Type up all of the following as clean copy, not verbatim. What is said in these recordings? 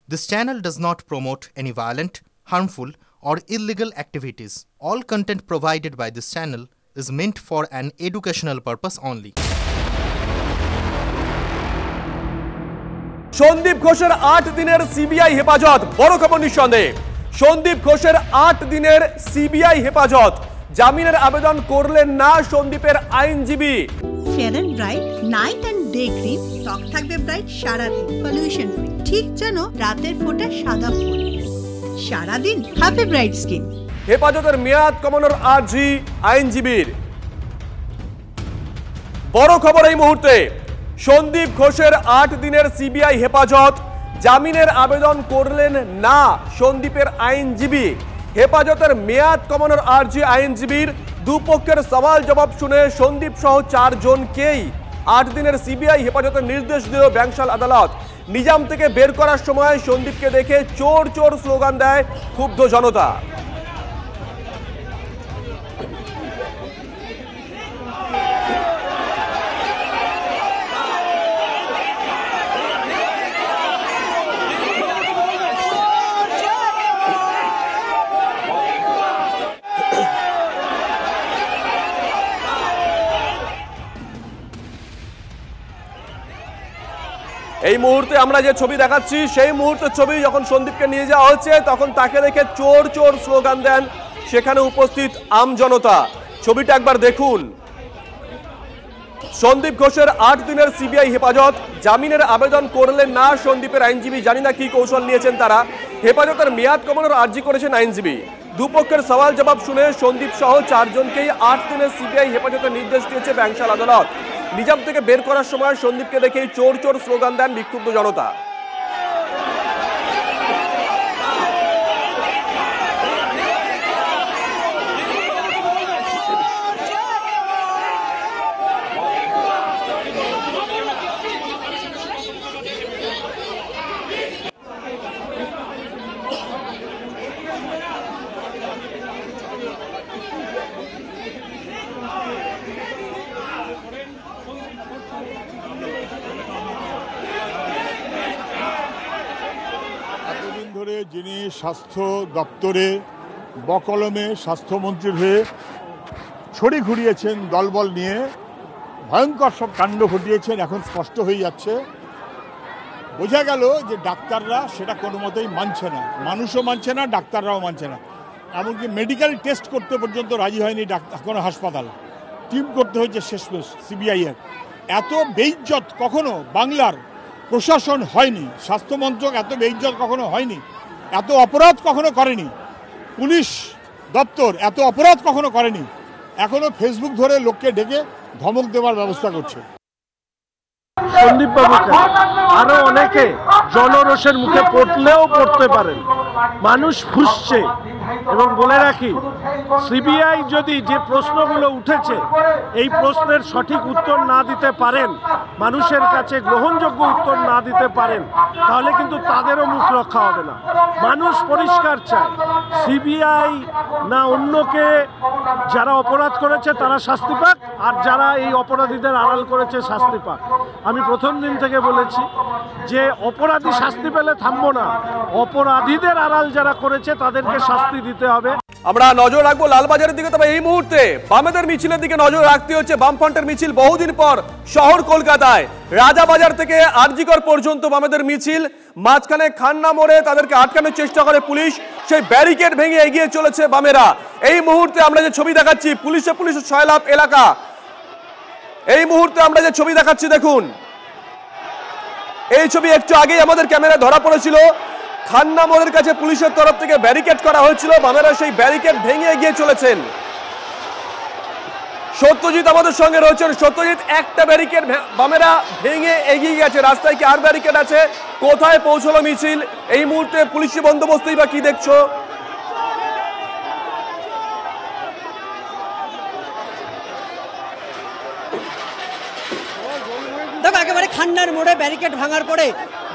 This channel does not promote any violent, harmful, or illegal activities. All content provided by this channel is meant for an educational purpose only. Sandeep ঘোষের 8 দিনের CBI হেফাজত বড় খবর নিঃসন্দেহে। সন্দীপ ঘোষের 8 দিনের CBI হেফাজত, জামিনের আবেদন করলেন না সন্দীপের আইনজীবী। Fair and bright night and day cream, ত্বক থাকবে ব্রাইট সারাদিন, পলিউশন ফ্রি, ঠিক যেন রাতের ফোঁটা সাদা ফুল। সারাদিন হ্যাপি ব্রাইট স্কিন। হেফাজতের মেয়াদ কমানোর আর্জি আইনজীবীর। বড় খবর এই মুহূর্তে, সন্দীপ ঘোষের 8 দিনের সিবিআই হেফাজত, জামিনের আবেদন করলেন না সন্দীপের আইনজীবী। হেফাজতের মেয়াদ কমানোর আর্জি আইনজীবীর। দুপক্ষের সওয়াল জবাব শুনে সন্দীপ সহ 4 জনকেই 8 দিনের সিবিআই হেফাজতের নির্দেশ দিল ব্যাংশাল আদালত। নিজাম থেকে বের করার সময় সন্দীপকে দেখে চোর চোর স্লোগান দেয় ক্ষুব্ধ জনতা। এই মুহূর্তে আমরা যে ছবি দেখাচ্ছি সেই মুহূর্তের ছবি, যখন সন্দীপকে নিয়ে যাওয়া হচ্ছে তখন তাকে দেখে চোর চোর স্লোগান দেন সেখানে উপস্থিত আম জনতা। ছবিটা একবার দেখুন। সন্দীপ ঘোষের 8 দিনের সিবিআই হেফাজত, জামিনের আবেদন করলেন না সন্দীপের আইনজীবী। জানি না কি কৌশল নিয়েছেন তারা। হেফাজতের মেয়াদ কমানোর আর্জি করেছেন আইনজীবী। দুপক্ষের সওয়াল জবাব শুনে সন্দীপ সহ 4 জনকেই 8 দিনের সিবিআই হেফাজতের নির্দেশ দিয়েছে ব্যাংশাল আদালত। নিজাম থেকে বের করার সময় সন্দীপকে দেখেই চোর চোর স্লোগান দেন বিক্ষুব্ধ জনতা। ধরে যিনি স্বাস্থ্য দপ্তরে বকলমে স্বাস্থ্যমন্ত্রীর হয়ে ছড়ি ঘুরিয়েছেন দলবল নিয়ে, ভয়ঙ্কর সব কাণ্ড ঘটিয়েছেন, এখন স্পষ্ট হয়ে যাচ্ছে। বোঝা গেল যে ডাক্তাররা সেটা কোনো মতেই মানছে না, মানুষও মানছে না, ডাক্তাররাও মানছে না। এমনকি মেডিকেল টেস্ট করতে পর্যন্ত রাজি হয়নি ডাক্তার, কোনো হাসপাতাল। টিম করতে হয়েছে শেষমেশ সিবিআইয়ের। এত বেইজ্জত কখনো বাংলার প্রশাসন হয়নি, স্বাস্থ্যমন্ত্রক এত বেইজ্জত কখনো হয়নি, এত অপরাধ কখনো করেনি, পুলিশ দপ্তর এত অপরাধ কখনো করেনি। এখনো ফেসবুক ধরে লোককে ডেকে ধমক দেওয়ার ব্যবস্থা করছে। সন্দীপ বাবুকে আরো অনেকে জনরোষের মুখে পড়লেও পড়তে পারেন। মানুষ ফুঁসছে। এবং বলে রাখি, সিবিআই যদি যে প্রশ্নগুলো উঠেছে এই প্রশ্নের সঠিক উত্তর না দিতে পারেন, মানুষের কাছে গ্রহণযোগ্য উত্তর না দিতে পারেন, তাহলে কিন্তু তাদেরও মুখ রক্ষা হবে না। মানুষ পরিষ্কার চায় সিবিআই না অন্যকে, যারা অপরাধ করেছে তারা শাস্তি পাক, আর যারা এই অপরাধীদের আড়াল করেছে শাস্তি পাক। আমি প্রথম দিন থেকে বলেছি যে অপরাধী শাস্তি পেলে থামবো না, অপরাধীদের আড়াল যারা করেছে তাদেরকে শাস্তি দিতে হবে। আমরা নজর রাখবো লালবাজারের দিকে। তবে এই মুহূর্তে বামেদের মিছিলের দিকে নজর রাখতে হচ্ছে। বামফ্রন্টের মিছিল বহুদিন পর শহর কলকাতায়, রাজাবাজার থেকে আরজিকর পর্যন্ত বামেদের মিছিল। মাঝখানে খান্না মোড়ে তাদেরকে আটকানোর চেষ্টা করে পুলিশ, সেই ব্যারিকেড ভেঙে এগিয়ে চলেছে বামেরা। এই মুহূর্তে আমরা যে ছবি দেখাচ্ছি, পুলিশের সয়লাভ এলাকা, এই মুহূর্তে আমরা যে ছবি দেখাচ্ছি দেখুন, এই ছবি একটু আগেই আমাদের ক্যামেরায় ধরা পড়েছিল। খান্না মোড়ের কাছে পুলিশের তরফ থেকে ব্যারিকেড করা হয়েছিল, বামেরা সেই ব্যারিকেড ভেঙে এগিয়ে চলেছেন। সত্যজিৎ আমাদের সঙ্গে রয়েছেন। সত্যজিৎ, একটা ব্যারিকেড বামেরা ভেঙে এগিয়ে গেছে, রাস্তায় কি আর ব্যারিকেড আছে? কোথায় পৌঁছলো মিছিল? এই মুহূর্তে পুলিশি বন্দোবস্তই বা কি দেখছো? দেখো, একেবারে খান্নার মোড়ে ব্যারিকেড ভাঙার পরে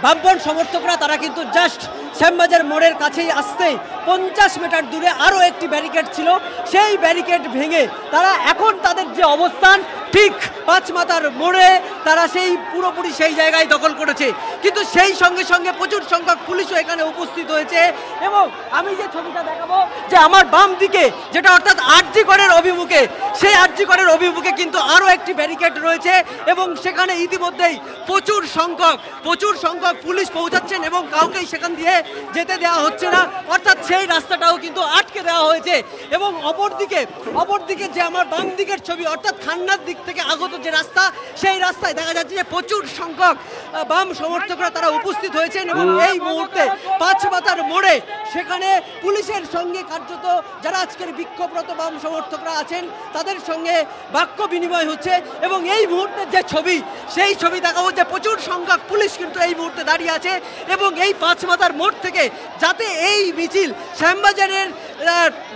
বামপন্থী সমর্থকরা তারা কিন্তু জাস্ট শ্যামবাজার মোড়ের কাছেই আসতেই 50 মিটার দূরে আরও একটি ব্যারিকেড ছিল, সেই ব্যারিকেড ভেঙে তারা এখন তাদের যে অবস্থান ঠিক পাঁচমাথার মোড়ে তারা সেই পুরোপুরি সেই জায়গায় দখল করেছে, কিন্তু সেই সঙ্গে সঙ্গে প্রচুর সংখ্যক পুলিশও এখানে উপস্থিত হয়েছে। এবং আমি যে ছবিটা দেখাবো যে আমার বাম দিকে, যেটা অর্থাৎ আরজি করের অভিমুখে, সেই আরজি করের অভিমুখে কিন্তু আরও একটি ব্যারিকেড রয়েছে এবং সেখানে ইতিমধ্যেই প্রচুর সংখ্যক পুলিশ পৌঁছাচ্ছেন এবং কাউকেই সেখান দিয়ে যেতে দেওয়া হচ্ছে না, অর্থাৎ সেই রাস্তাটাও কিন্তু আটকে দেওয়া হয়েছে। এবং অপরদিকে যে আমার বাম দিকের ছবি, অর্থাৎ খান্নার দিক থেকে আগত যে রাস্তা, সেই রাস্তায় দেখা যাচ্ছে যে প্রচুর সংখ্যক বাম সমর্থকরা তারা উপস্থিত হয়েছেন এবং এই মুহূর্তে পাঁচমাথার মোড়ে সেখানে পুলিশের সঙ্গে কার্যত যারা আজকের বিক্ষোভরত বাম সমর্থকরা আছেন তাদের সঙ্গে বাক্য বিনিময় হচ্ছে। এবং এই মুহূর্তে যে ছবি, সেই ছবি দেখাবো যে প্রচুর সংখ্যক পুলিশ কিন্তু এই মুহূর্তে দাঁড়িয়ে আছে এবং এই পাঁচমাথার মোড় থেকে যাতে এই মিছিল শ্যামবাজারের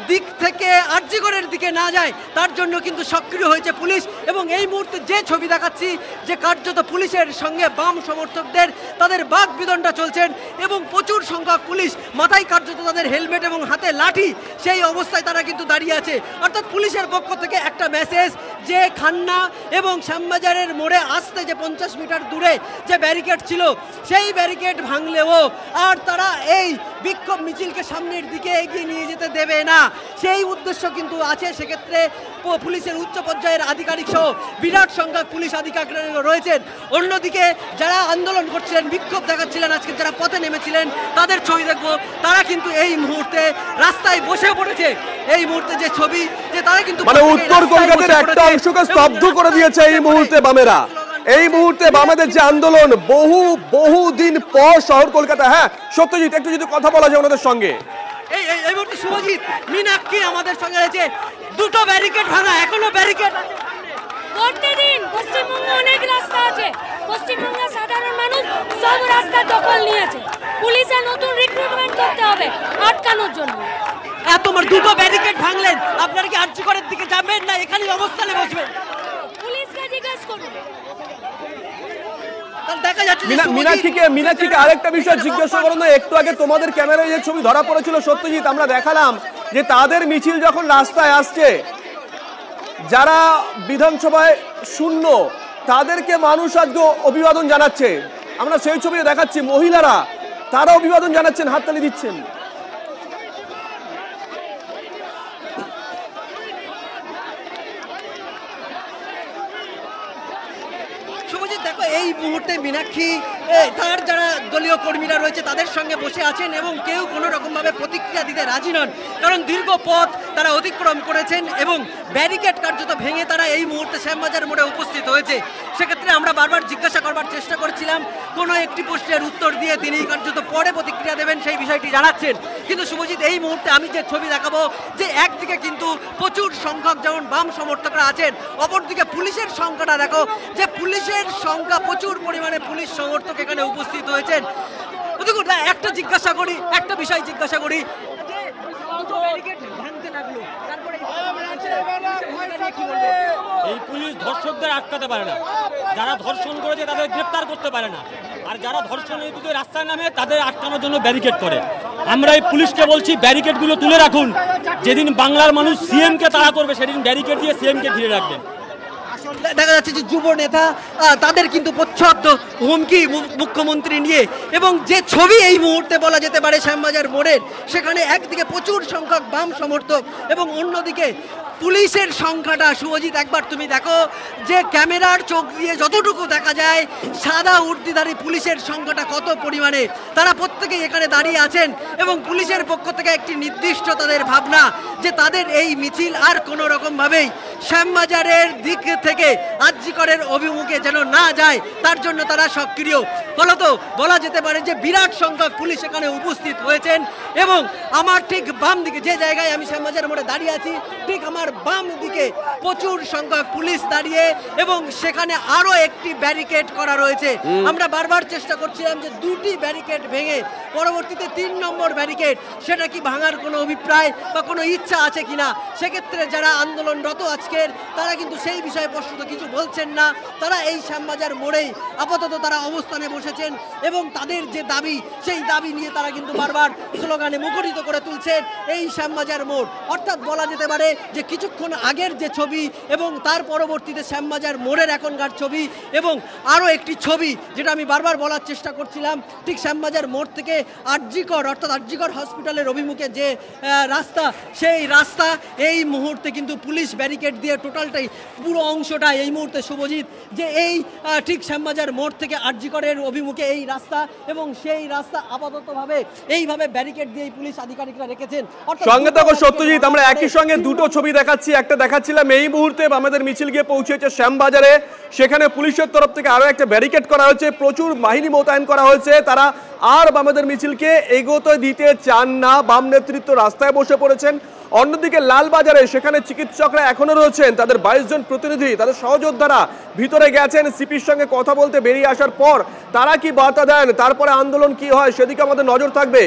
দিক থেকে আরজিগড়ের দিকে না যায় তার জন্য কিন্তু সক্রিয় হয়েছে পুলিশ। এবং এই মুহূর্তে যে ছবি দেখাচ্ছি যে কার্যত পুলিশের সঙ্গে বাম সমর্থকদের তাদের বাক বিদণ্ডা চলছেন এবং প্রচুর সংখ্যক পুলিশ মাথায় কার্যত তাদের হেলমেট এবং হাতে লাঠি, সেই অবস্থায় তারা কিন্তু দাঁড়িয়ে আছে। অর্থাৎ পুলিশের পক্ষ থেকে একটা মেসেজ যে খান্না এবং শ্যামবাজারের মোড়ে আসতে যে 50 মিটার দূরে যে ব্যারিকেড ছিল সেই ব্যারিকেড ভাঙলেও আর তারা এই বিক্ষোভ মিছিলকে সামনের দিকে এগিয়ে নিয়ে যেতে দেবে না, সেই উদ্দেশ্য কিন্তু আছে। সেক্ষেত্রে পুলিশের উচ্চ পর্যায়ের আধিকারিক সহ বিরাট সংখ্যক পুলিশ আধিকারিক রয়েছেন। অন্যদিকে যারা আন্দোলন করছিলেন, বিক্ষোভ দেখাচ্ছিলেন, আজকে যারা পথে নেমেছিলেন তাদের ছবি দেখবো, তারা কিন্তু এই মুহূর্তে রাস্তায় বসে পড়েছে। এই মুহূর্তে যে ছবি যে তারা কিন্তু মানে উত্তর কলকাতার একটা অংশকে স্তব্ধ করে দিয়েছে এই মুহূর্তে বামেরা। এই মুহূর্তে বামেদের যে আন্দোলন বহু দিন পর শহর কলকাতা। হ্যাঁ সত্যজিৎ, একটু যদি কথা বলা যায় ওনাদের সঙ্গে। এই মুহূর্তে শুভজিৎ মীনাক্ষী আমাদের সঙ্গে আছে। দুটো ব্যারিকেড ভাঙা, এখনো ব্যারিকেড প্রতিদিন পশ্চিমবঙ্গে অনেক রাস্তা আছে, পশ্চিমবঙ্গের সাধারণ মানুষ সব রাস্তা দখল নিয়েছে। পুলিশের নতুন রিক্রুটমেন্ট করতে হবে আটকানোর জন্য। তোমার দুটো ব্যারিকেড ভাঙলেন, আপনারা কি আরজিগড়ের দিকে যাবেন না এখানেই অবস্থানে বসবেন? পুলিশকে জিজ্ঞেস করুন। মীনাক্ষীকে আরেকটা বিষয় জিজ্ঞাসা করুন। একটু আগে তোমাদের ক্যামেরায় যে ছবি ধরা পড়েছিল সত্যজিৎ, আমরা দেখালাম যে তাদের মিছিল যখন রাস্তায় আসছে, যারা বিধানসভায় শূন্য তাদেরকে মানুষ আজকে অভিবাদন জানাচ্ছে। আমরা সেই ছবি দেখাচ্ছি, মহিলারা তারা অভিবাদন জানাচ্ছেন, হাততালি দিচ্ছেন। দেখো এই মুহূর্তে মীনাক্ষী তার যারা দলীয় কর্মীরা রয়েছে তাদের সঙ্গে বসে আছেন এবং কেউ কোনো রকমভাবে প্রতিক্রিয়া দিতে রাজি নন, কারণ দীর্ঘ পথ তারা অতিক্রম করেছেন এবং ব্যারিকেড কার্যত ভেঙে তারা এই মুহূর্তে শ্যামবাজার মোড়ে উপস্থিত হয়েছে। সেক্ষেত্রে আমরা বারবার জিজ্ঞাসা করবার চেষ্টা করছিলাম, কোনো একটি প্রশ্নের উত্তর দিয়ে তিনি কার্যত পরে প্রতিক্রিয়া দেবেন সেই বিষয়টি জানাচ্ছেন। কিন্তু শুভজিৎ, এই মুহূর্তে আমি যে ছবি দেখাবো যে একদিকে কিন্তু প্রচুর সংখ্যক যেমন বাম সমর্থকরা আছেন, অপরদিকে পুলিশের সংখ্যাটা দেখো যে পুলিশের সংখ্যা প্রচুর পরিমাণে পুলিশ সমর্থক এখানে উপস্থিত হয়েছেন। একটা বিষয় জিজ্ঞাসা করি, এই পুলিশ ধর্ষকদের আটকাতে পারে না, যারা ধর্ষণ করেছে তাদের গ্রেপ্তার করতে পারে না, আর যারা ধর্ষণের দিকে রাস্তায় নামে তাদের আটকানোর জন্য ব্যারিকেড করে। আমরা এই পুলিশকে বলছি ব্যারিকেডগুলো তুলে রাখুন, যেদিন বাংলার মানুষ সিএমকে তাড়া করবে সেদিন ব্যারিকেড দিয়ে সিএমকে ঘিরে রাখবেন। দেখা যাচ্ছে যে যুব নেতা তাদের কিন্তু প্রচ্ছদ হুমকি মুখ্যমন্ত্রী নিয়ে, এবং যে ছবি এই মুহূর্তে বলা যেতে পারে শ্যামবাজার মোড়ের, সেখানে একদিকে প্রচুর সংখ্যক বাম সমর্থক এবং অন্যদিকে পুলিশের সংখ্যাটা শুভজিৎ একবার তুমি দেখো যে ক্যামেরার চোখ দিয়ে যতটুকু দেখা যায় সাদা উর্দিধারী পুলিশের সংখ্যাটা কত পরিমাণে, তারা প্রত্যেকেই এখানে দাঁড়িয়ে আছেন এবং পুলিশের পক্ষ থেকে একটি নির্দিষ্ট তাদের ভাবনা যে তাদের এই মিছিল আর কোনো রকমভাবেই শ্যামবাজারের দিক থেকে আরজিকরের অভিমুখে যেন না যায় তার জন্য তারা সক্রিয়। ফলত বলা যেতে পারে যে বিরাট সংখ্যক পুলিশ এখানে উপস্থিত হয়েছেন এবং আমার ঠিক বাম দিকে যে জায়গায় আমি শ্যামবাজার মোড়ে দাঁড়িয়ে আছি ঠিক আমার বাম দিকে প্রচুর সংখ্যক পুলিশ দাঁড়িয়ে এবং সেখানে আরো একটি ব্যারিকেড করা রয়েছে। আমরা বারবার চেষ্টা করছিলাম যে দুটি ব্যারিকেড ভেঙে পরবর্তীতে 3 নম্বর ব্যারিকেড সেটা কি ভাঙার কোনো অভিপ্রায় বা কোনো ইচ্ছা আছে কিনা। সেক্ষেত্রে যারা আন্দোলনরত আছে আজকের, তারা কিন্তু সেই বিষয়ে প্রশ্ন কিছু বলছেন না। তারা এই শ্যামবাজার মোড়েই আপাতত তারা অবস্থানে বসেছেন এবং তাদের যে দাবি, সেই দাবি নিয়ে তারা কিন্তু বারবার স্লোগানে মুখরিত করে তুলছেন এই শ্যামবাজার মোড়। অর্থাৎ বলা যেতে পারে যে কিছুক্ষণ আগের যে ছবি এবং তার পরবর্তীতে শ্যামবাজার মোড়ের এখনকার ছবি এবং আরও একটি ছবি যেটা আমি বারবার বলার চেষ্টা করছিলাম, ঠিক শ্যামবাজার মোড় থেকে আরজিকর অর্থাৎ আরজিকর হসপিটালের অভিমুখে যে রাস্তা, সেই রাস্তা এই মুহূর্তে কিন্তু পুলিশ ব্যারিকেড দিয়ে টোটালটাই পুরো অংশটা এই মুহূর্তে শুভজিৎ যে এই ঠিক শ্যামবাজার মোড় থেকে আরজিকরের অভিমুখে এই রাস্তা এবং সেই রাস্তা আপাততভাবে এইভাবে ব্যারিকেড দিয়ে পুলিশ আধিকারিকরা রেখেছেন। সঙ্গে থাকো সত্যজিৎ, আমরা একই সঙ্গে দুটো ছবি দেখাচ্ছি। একটা দেখাচ্ছিলাম এই মুহূর্তে আমাদের মিছিল গিয়ে পৌঁছেছে শ্যামবাজারে, সেখানে পুলিশের তরফ থেকে আরো একটা ব্যারিকেড করা হয়েছে, প্রচুর বাহিনী মোতায়েন করা হয়েছে। তারা আর আমাদের মিছিলকে এগোতে দিতে চান না, বাম নেতৃত্ব রাস্তায় বসে পড়েছেন। অন্যদিকে লালবাজারে সেখানে চিকিৎসকরা এখনো রয়েছেন, তাদের 22 জন প্রতিনিধি, তাদের সহযোদ্ধারা ভিতরে গেছেন সিপির সঙ্গে কথা বলতে। বেরিয়ে আসার পর তারা কি বার্তা দেন, তারপরে আন্দোলন কি হয় সেদিকে আমাদের নজর থাকবে।